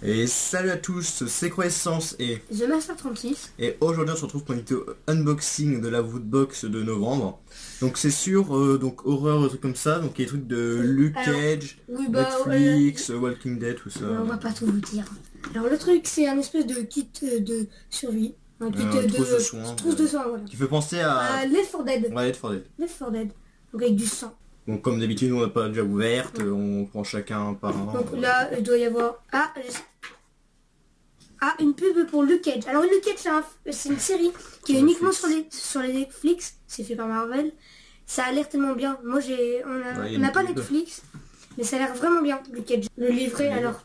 Et salut à tous, c'est Croissance et The Master 36. Et aujourd'hui on se retrouve pour une vidéo unboxing de la Woodbox de novembre. Donc c'est sûr, donc horreur, des trucs comme ça, donc il y a des trucs de Luke Cage, oui, Netflix, Walking Dead, tout ça. On va pas tout vous dire. Alors le truc c'est un espèce de kit de survie. Un kit de trousse de soins, voilà. Qui fait penser à... Left 4 Dead. Ouais, Left 4 Dead. Left 4 Dead. Donc avec du sang. Donc comme d'habitude on n'a pas déjà ouverte, on prend chacun par un. Donc là il doit y avoir... une pub pour Luke Cage. Alors Luke Cage c'est une série qui est uniquement sur les Netflix. C'est fait par Marvel. Ça a l'air tellement bien. Moi on n'a pas Netflix. Mais ça a l'air vraiment bien, Luke Cage. Le livret, alors...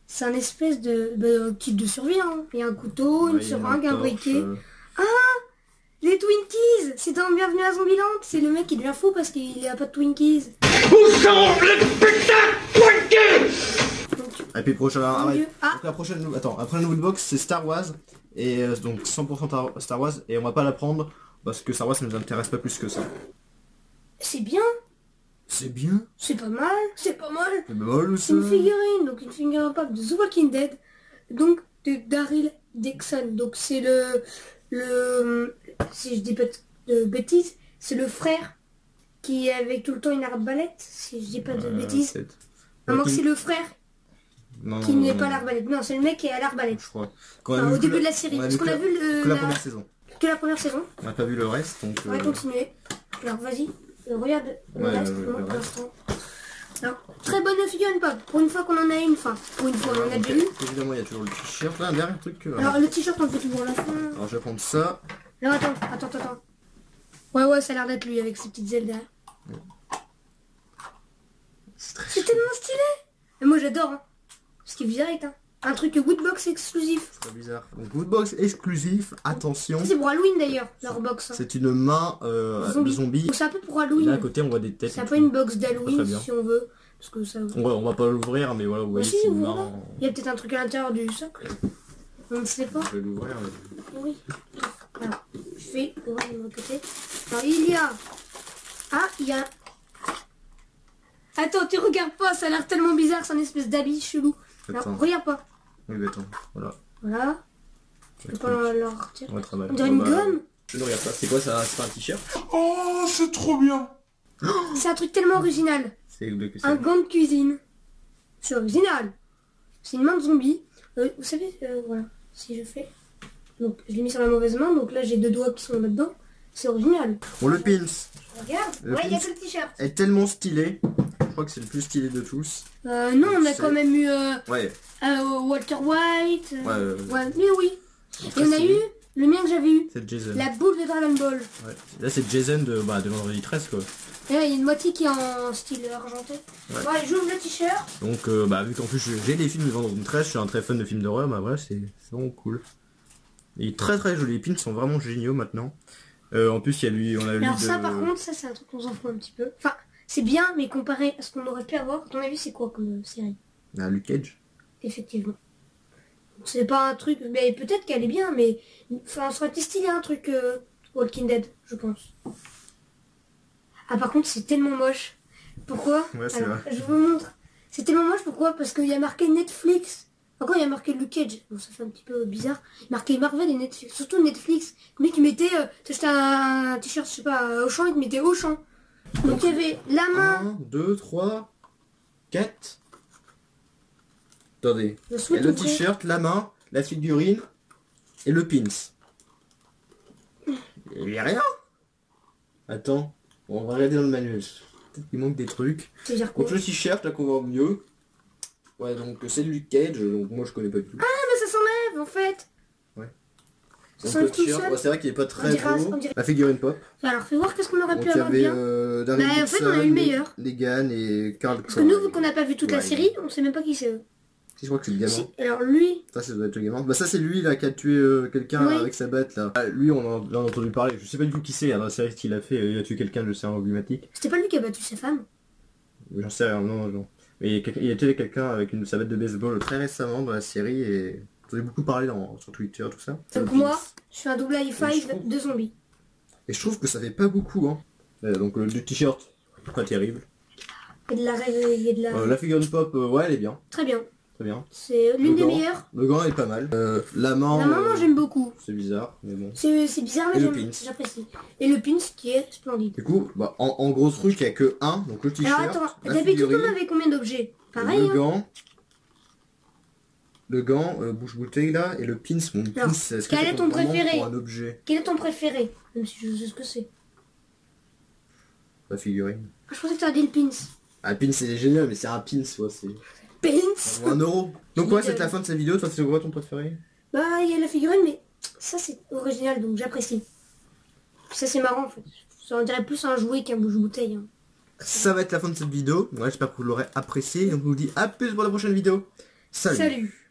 C'est un espèce de kit de survie, hein. Il y a un couteau, une seringue, un briquet. Ah, les Twinkies. C'est dans Bienvenue à Zombieland. C'est le mec qui devient fou parce qu'il a pas de Twinkies. Où sont les putains de Twinkies? Et puis prochain, donc la prochaine, attends, après la nouvelle box c'est Star Wars. Et donc 100% Star Wars. Et on va pas la prendre parce que Star Wars ça nous intéresse pas plus que ça. C'est bien. C'est bien. C'est pas mal. C'est pas mal. C'est mal aussi. C'est une figurine. Donc une figurine pop de The Walking Dead. Donc de Daryl Dixon. Donc c'est si je dis pas de bêtises, c'est le frère qui avait tout le temps une arbalète. Si je dis pas de bêtises. Non, c'est le frère qui n'est pas à l'arbalète. Non, c'est le mec qui est à l'arbalète. Je crois. Au début de la série. Parce qu'on a vu la première saison. Que la première saison. On n'a pas vu le reste. Donc, on va continuer. Alors vas-y. Regarde le reste, pour l'instant. Alors, très bonne figurine pop. Pour une fois qu'on en a une, pour une fois on en a déjà une. Évidemment, il y a toujours le t-shirt là, un dernier truc. Alors, le t-shirt, on le fait toujours à la fin. Alors, je vais prendre ça. Alors, attends. Ouais, ça a l'air d'être lui avec ses petites ailes derrière. C'est tellement stylé. Et moi, j'adore. Hein. Ce qui est direct. Hein. Un truc Woodbox exclusif. C'est très bizarre. Donc, Woodbox exclusif, attention. C'est pour Halloween d'ailleurs, leur box. C'est une main de zombie. C'est un peu pour Halloween. Là à côté on voit des têtes. C'est un peu une box d'Halloween si on veut. Parce que ça... on va pas l'ouvrir mais voilà, vous voyez c'est une main. Il y a peut-être un truc à l'intérieur du socle. On ne sait pas. Je vais l'ouvrir. Oui. Alors, je vais ouvrir de mon côté. Alors il y a... il y a... Attends, tu regardes pas, ça a l'air tellement bizarre, c'est un espèce d'habit chelou. Alors, regarde pas. Oui, mais attends, voilà. Voilà. Je peux pas le retirer. On dirait une gomme. Je ne regarde pas, c'est quoi ça? C'est pas un t-shirt? Oh, c'est trop bien. C'est un truc tellement original. C'est un gant de cuisine. C'est original. C'est une main de zombie. Vous savez, voilà, si je fais... Donc, je l'ai mis sur la mauvaise main, donc là j'ai deux doigts qui sont là-dedans. C'est original. Bon, le pins. Regarde, il y a que le t-shirt. Est tellement stylé. Je crois que c'est le plus stylé de tous. Non, on a quand même eu Walter White. Mais oui. Et on a eu le mien que j'avais eu. C'est Jason. La boule de Dragon Ball. Ouais. Là c'est Jason de vendredi 13 quoi. Et là il y a une moitié qui est en style argenté. Ouais, j'ouvre le t-shirt. Donc vu qu'en plus j'ai des films de vendredi 13, je suis un très fan de films d'horreur, bah voilà c'est vraiment cool. Il est très très joli, les pins sont vraiment géniaux maintenant. En plus il y a lui, on a alors ça par contre, ça c'est un truc qu'on s'en fout un petit peu. Enfin, c'est bien, mais comparé à ce qu'on aurait pu avoir, à ton avis, c'est quoi comme série? Luke Cage. Effectivement. C'est pas un truc, mais peut-être qu'elle est bien, mais enfin, ça aurait été stylé un truc Walking Dead, je pense. Ah, par contre, c'est tellement moche. Pourquoi? Ouais, c'est vrai. Je vous montre. C'est tellement moche, pourquoi? Parce qu'il y a marqué Netflix. Encore, il y a marqué Luke Cage. Bon, ça fait un petit peu bizarre. Il y a marqué Marvel et Netflix. Surtout Netflix. Le mec, il mettait... t'achetais un t-shirt, je sais pas, au champ, il te mettait au champ. Donc il y avait la main. 1, 2, 3, 4. Attendez. Il y a le t-shirt, la main, la figurine et le pins. Il n'y a rien. Attends, on va regarder dans le manuel. Peut-être qu'il manque des trucs. Donc le t-shirt, là qu'on voit mieux. Ouais, donc c'est Luke Cage, donc moi je connais pas du tout. Ah, mais ça s'enlève en fait. Ouais. Ça le t-shirt, c'est vrai qu'il est pas très beau. La figurine pop. Alors fais voir qu'est-ce qu'on aurait pu avoir bien. En fait on a eu le meilleur. Negan et Carl. Parce que nous, vu qu'on n'a pas vu toute la série, on sait même pas qui c'est. Je crois que c'est le gamin. Alors lui... Ça doit être le gamin. Bah ça c'est lui là qui a tué quelqu'un avec sa batte là. Lui on en a entendu parler. Je sais pas du tout qui c'est dans la série qu'il a fait. Il a tué quelqu'un, je sais, emblématique. C'était pas lui qui a battu sa femme? J'en sais rien, non. Mais il a tué quelqu'un avec sa batte de baseball très récemment dans la série et j'en ai beaucoup parlé sur Twitter, tout ça. Donc moi, je suis un double high five de zombies. Et je trouve que ça fait pas beaucoup hein. Donc le t-shirt, pas terrible. Et de la... La figurine pop, ouais elle est bien. Très bien. Très bien. C'est l'une des meilleures. Le gant est pas mal. La main... La main, moi j'aime beaucoup. C'est bizarre, mais bon. C'est bizarre, mais j'apprécie. Et le pins qui est splendide. Du coup, bah, en gros truc, il n'y a que un, donc le t-shirt. Alors attends, d'habitude on avait combien d'objets? Pareil. Le gant, bouche-bouteille là, et le pins. Mon pins, est-ce que quel est ton préféré? Un objet. Quel est ton préféré? Même si je sais ce que c'est. La figurine. Ah, je pensais que tu avais dit le pins. Ah, le pins c'est génial, mais c'est un pins, ouais, c'est... Pins 1 euro. Donc ouais, c'est la fin de cette vidéo. Toi, c'est quoi ton préféré? Bah, il y a la figurine, mais ça c'est original, donc j'apprécie. Ça c'est marrant en fait. Ça en dirait plus un jouet qu'un bouche-bouteille. Hein. Ça va être la fin de cette vidéo. Ouais, j'espère que vous l'aurez apprécié. Donc je vous dis à plus pour la prochaine vidéo. Salut.